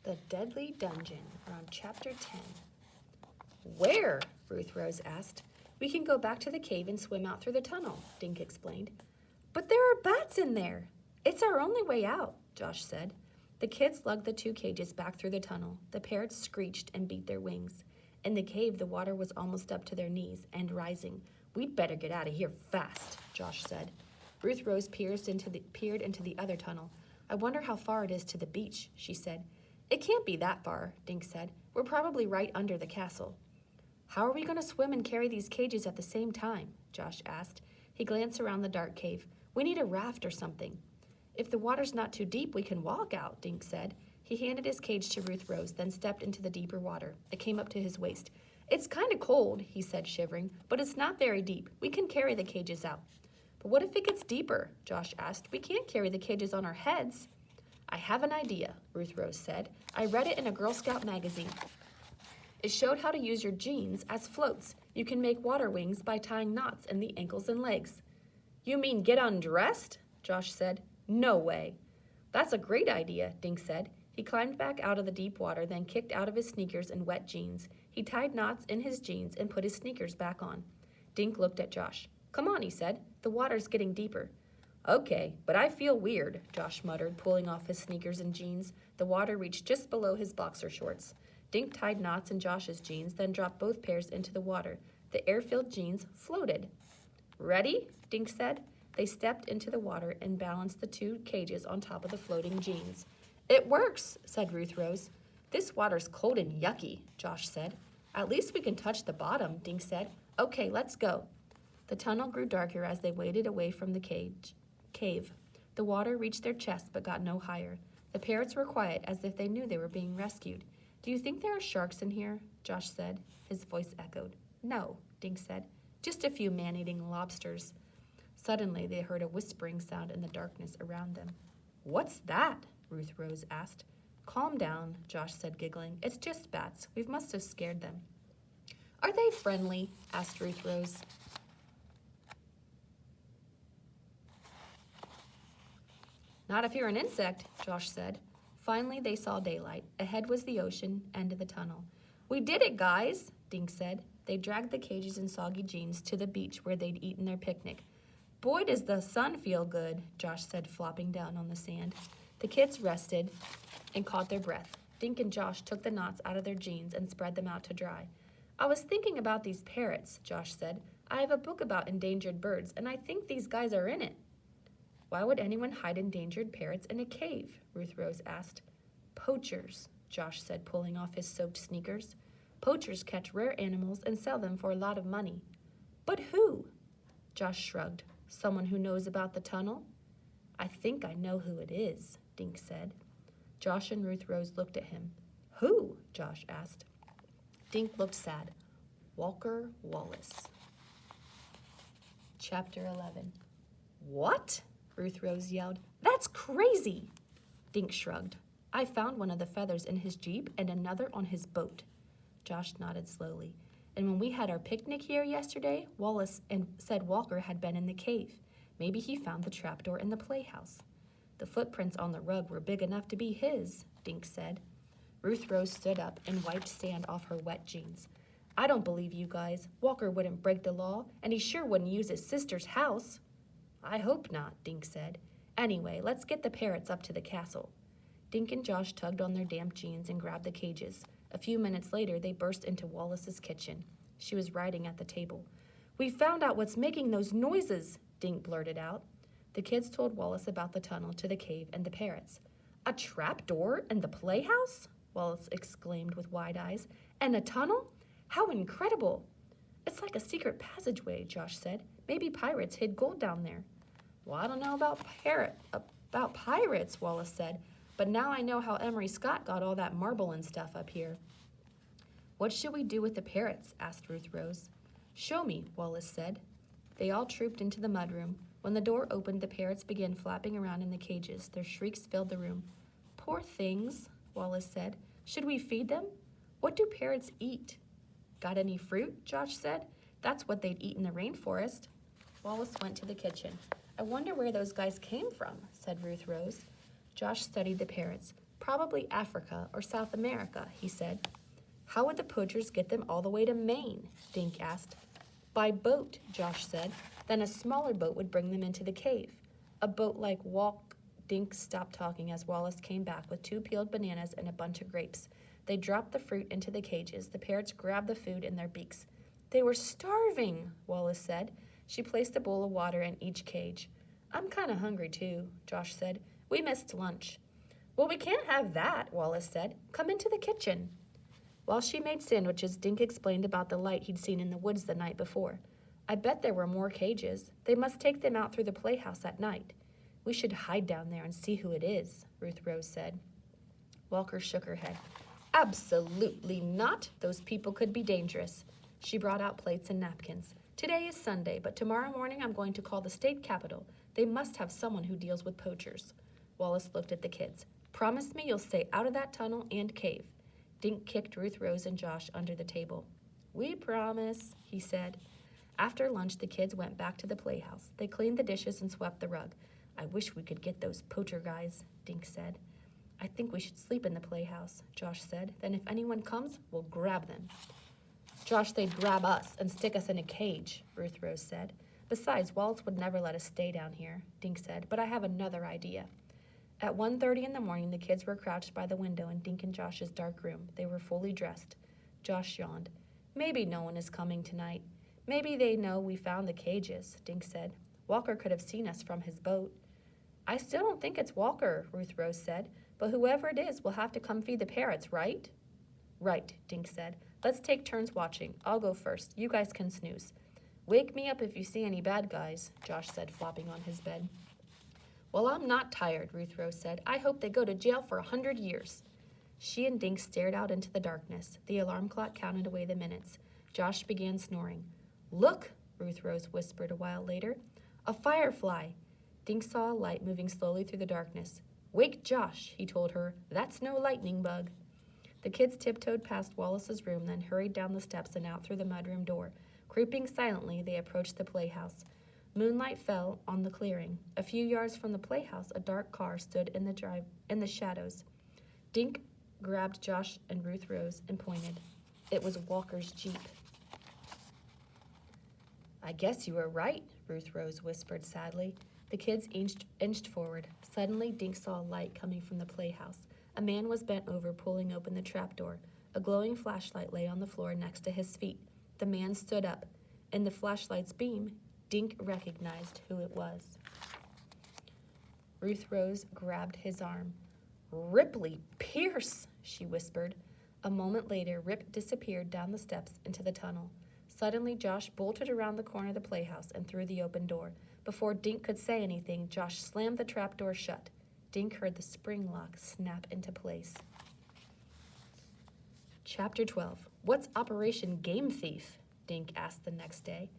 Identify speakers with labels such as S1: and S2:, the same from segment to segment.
S1: The Deadly Dungeon. We're on Chapter 10. Where? Ruth Rose asked. We can go back to the cave and swim out through the tunnel, Dink explained. But there are bats in there. It's our only way out, Josh said. The kids lugged the 2 cages back through the tunnel. The parrots screeched and beat their wings. In the cave, the water was almost up to their knees and rising. We'd better get out of here fast, Josh said. Ruth Rose peered into the other tunnel. I wonder how far it is to the beach, she said. It can't be that far, Dink said. We're probably right under the castle. How are we going to swim and carry these cages at the same time? Josh asked. He glanced around the dark cave. We need a raft or something. If the water's not too deep, we can walk out, Dink said. He handed his cage to Ruth Rose, then stepped into the deeper water. It came up to his waist. It's kind of cold, he said, shivering, but it's not very deep. We can carry the cages out. But what if it gets deeper? Josh asked. We can't carry the cages on our heads. I have an idea, Ruth Rose said. I read it in a Girl Scout magazine. It showed how to use your jeans as floats. You can make water wings by tying knots in the ankles and legs. You mean get undressed? Josh said. No way. That's a great idea, Dink said. He climbed back out of the deep water, then kicked out of his sneakers and wet jeans. He tied knots in his jeans and put his sneakers back on. Dink looked at Josh. Come on, he said. The water's getting deeper. Okay, but I feel weird, Josh muttered, pulling off his sneakers and jeans. The water reached just below his boxer shorts. Dink tied knots in Josh's jeans, then dropped both pairs into the water. The air-filled jeans floated. Ready? Dink said. They stepped into the water and balanced the 2 cages on top of the floating jeans. It works, said Ruth Rose. This water's cold and yucky, Josh said. At least we can touch the bottom, Dink said. Okay, let's go. The tunnel grew darker as they waded away from the cave. The water reached their chests but got no higher. The parrots were quiet as if they knew they were being rescued. Do you think there are sharks in here? Josh said. His voice echoed. No, Dink said. Just a few man-eating lobsters. Suddenly, they heard a whispering sound in the darkness around them. What's that? Ruth Rose asked. Calm down, Josh said, giggling. It's just bats. We must have scared them. Are they friendly? Asked Ruth Rose. Not if you're an insect, Josh said. Finally, they saw daylight. Ahead was the ocean, end of the tunnel. We did it, guys, Dink said. They dragged the cages and soggy jeans to the beach where they'd eaten their picnic. Boy, does the sun feel good, Josh said, flopping down on the sand. The kids rested and caught their breath. Dink and Josh took the knots out of their jeans and spread them out to dry. I was thinking about these parrots, Josh said. I have a book about endangered birds, and I think these guys are in it. Why would anyone hide endangered parrots in a cave? Ruth Rose asked. Poachers, Josh said, pulling off his soaked sneakers. Poachers catch rare animals and sell them for a lot of money. But who? Josh shrugged. Someone who knows about the tunnel? I think I know who it is, Dink said. Josh and Ruth Rose looked at him. Who? Josh asked. Dink looked sad. Walker Wallace. Chapter 11. What? Ruth Rose yelled. That's crazy! Dink shrugged. I found one of the feathers in his jeep and another on his boat. Josh nodded slowly. And when we had our picnic here yesterday, Wallace said Walker had been in the cave. Maybe he found the trapdoor in the playhouse. The footprints on the rug were big enough to be his, Dink said. Ruth Rose stood up and wiped sand off her wet jeans. I don't believe you guys. Walker wouldn't break the law, and he sure wouldn't use his sister's house. I hope not, Dink said. Anyway, let's get the parrots up to the castle. Dink and Josh tugged on their damp jeans and grabbed the cages. A few minutes later, they burst into Wallace's kitchen. She was writing at the table. We found out what's making those noises, Dink blurted out. The kids told Wallace about the tunnel to the cave and the parrots. A trapdoor in the playhouse? Wallace exclaimed with wide eyes. And a tunnel? How incredible! It's like a secret passageway, Josh said. Maybe pirates hid gold down there. Well, I don't know about pirates, Wallace said. But now I know how Emery Scott got all that marble and stuff up here. What should we do with the parrots? Asked Ruth Rose. Show me, Wallace said. They all trooped into the mudroom. When the door opened, the parrots began flapping around in the cages. Their shrieks filled the room. Poor things, Wallace said. Should we feed them? What do parrots eat? Got any fruit? Josh said. That's what they'd eat in the rainforest. Wallace went to the kitchen. I wonder where those guys came from, said Ruth Rose. Josh studied the parrots. Probably Africa or South America, he said. How would the poachers get them all the way to Maine? Dink asked. By boat, Josh said. Then a smaller boat would bring them into the cave. A boat like Dink stopped talking as Wallace came back with 2 peeled bananas and a bunch of grapes. They dropped the fruit into the cages. The parrots grabbed the food in their beaks. They were starving, Wallace said. She placed a bowl of water in each cage. I'm kind of hungry, too, Josh said. We missed lunch. Well, we can't have that, Wallace said. Come into the kitchen. While she made sandwiches, Dink explained about the light he'd seen in the woods the night before. I bet there were more cages. They must take them out through the playhouse at night. We should hide down there and see who it is, Ruth Rose said. Walker shook her head. Absolutely not. Those people could be dangerous. She brought out plates and napkins. Today is Sunday, but tomorrow morning I'm going to call the state capitol. They must have someone who deals with poachers. Wallace looked at the kids. Promise me you'll stay out of that tunnel and cave. Dink kicked Ruth Rose and Josh under the table. We promise, he said. After lunch, the kids went back to the playhouse. They cleaned the dishes and swept the rug. I wish we could get those poacher guys, Dink said. I think we should sleep in the playhouse, Josh said. Then if anyone comes, we'll grab them. Josh, they'd grab us and stick us in a cage, Ruth Rose said. Besides, Wallace would never let us stay down here, Dink said, but I have another idea. At 1:30 in the morning, the kids were crouched by the window in Dink and Josh's dark room. They were fully dressed. Josh yawned. Maybe no one is coming tonight. Maybe they know we found the cages, Dink said. Walker could have seen us from his boat. I still don't think it's Walker, Ruth Rose said, but whoever it is will have to come feed the parrots, right? Right, Dink said. Let's take turns watching. I'll go first. You guys can snooze. Wake me up if you see any bad guys, Josh said, flopping on his bed. Well, I'm not tired, Ruth Rose said. I hope they go to jail for 100 years. She and Dink stared out into the darkness. The alarm clock counted away the minutes. Josh began snoring. Look, Ruth Rose whispered a while later. A firefly. Dink saw a light moving slowly through the darkness. Wake Josh, he told her. That's no lightning bug. The kids tiptoed past Wallace's room, then hurried down the steps and out through the mudroom door. Creeping silently, they approached the playhouse. Moonlight fell on the clearing. A few yards from the playhouse, a dark car stood in the shadows. Dink grabbed Josh and Ruth Rose and pointed. It was Walker's Jeep. I guess you were right, Ruth Rose whispered sadly. The kids inched forward. Suddenly, Dink saw a light coming from the playhouse. A man was bent over, pulling open the trapdoor. A glowing flashlight lay on the floor next to his feet. The man stood up. In the flashlight's beam, Dink recognized who it was. Ruth Rose grabbed his arm. Ripley Pierce, she whispered. A moment later, Rip disappeared down the steps into the tunnel. Suddenly, Josh bolted around the corner of the playhouse and through the open door. Before Dink could say anything, Josh slammed the trapdoor shut. Dink heard the spring lock snap into place. Chapter 12. What's Operation Game Thief? Dink asked the next day.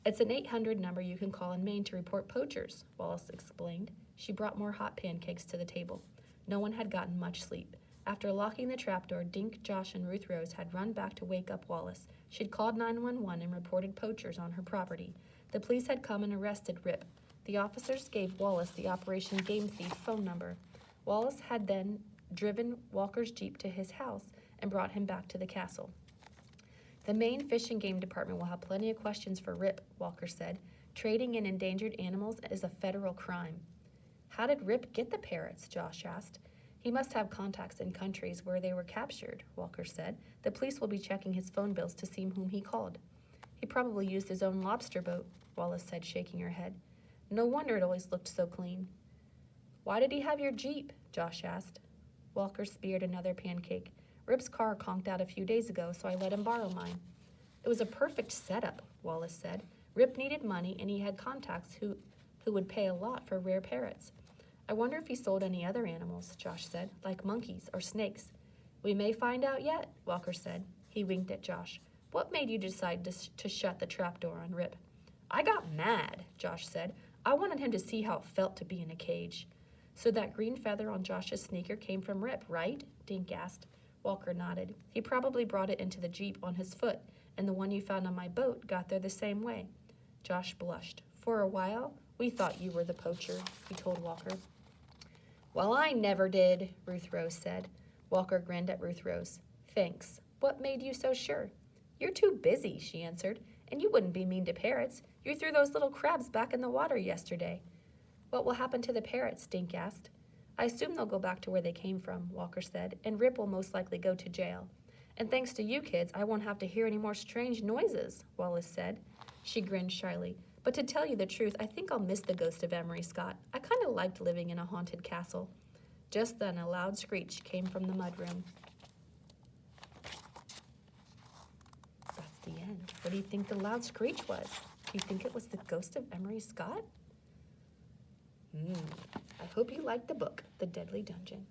S1: It's an 800 number you can call in Maine to report poachers, Wallace explained. She brought more hot pancakes to the table. No one had gotten much sleep. After locking the trapdoor, Dink, Josh, and Ruth Rose had run back to wake up Wallace. She'd called 911 and reported poachers on her property. The police had come and arrested Rip. The officers gave Wallace the Operation Game Thief phone number. Wallace had then driven Walker's Jeep to his house and brought him back to the castle. The Maine Fish and Game Department will have plenty of questions for Rip, Walker said. Trading in endangered animals is a federal crime. How did Rip get the parrots? Josh asked. He must have contacts in countries where they were captured, Walker said. The police will be checking his phone bills to see whom he called. He probably used his own lobster boat, Wallace said, shaking her head. No wonder it always looked so clean. Why did he have your Jeep? Josh asked. Walker speared another pancake. Rip's car conked out a few days ago, so I let him borrow mine. It was a perfect setup, Wallace said. Rip needed money, and he had contacts who would pay a lot for rare parrots. I wonder if he sold any other animals, Josh said, like monkeys or snakes. We may find out yet, Walker said. He winked at Josh. What made you decide to shut the trapdoor on Rip? I got mad, Josh said. I wanted him to see how it felt to be in a cage. So that green feather on Josh's sneaker came from Rip, right? Dink asked. Walker nodded. He probably brought it into the Jeep on his foot, and the one you found on my boat got there the same way. Josh blushed. For a while, we thought you were the poacher, he told Walker. Well, I never did, Ruth Rose said. Walker grinned at Ruth Rose. Thanks. What made you so sure? You're too busy, she answered, and you wouldn't be mean to parrots. You threw those little crabs back in the water yesterday. What will happen to the parrots? Dink asked. I assume they'll go back to where they came from, Walker said, and Rip will most likely go to jail. And thanks to you kids, I won't have to hear any more strange noises, Wallace said. She grinned shyly. But to tell you the truth, I think I'll miss the ghost of Emery Scott. I kind of liked living in a haunted castle. Just then, a loud screech came from the mudroom. That's the end. What do you think the loud screech was? Do you think it was the ghost of Emery Scott? I hope you liked the book, The Deadly Dungeon.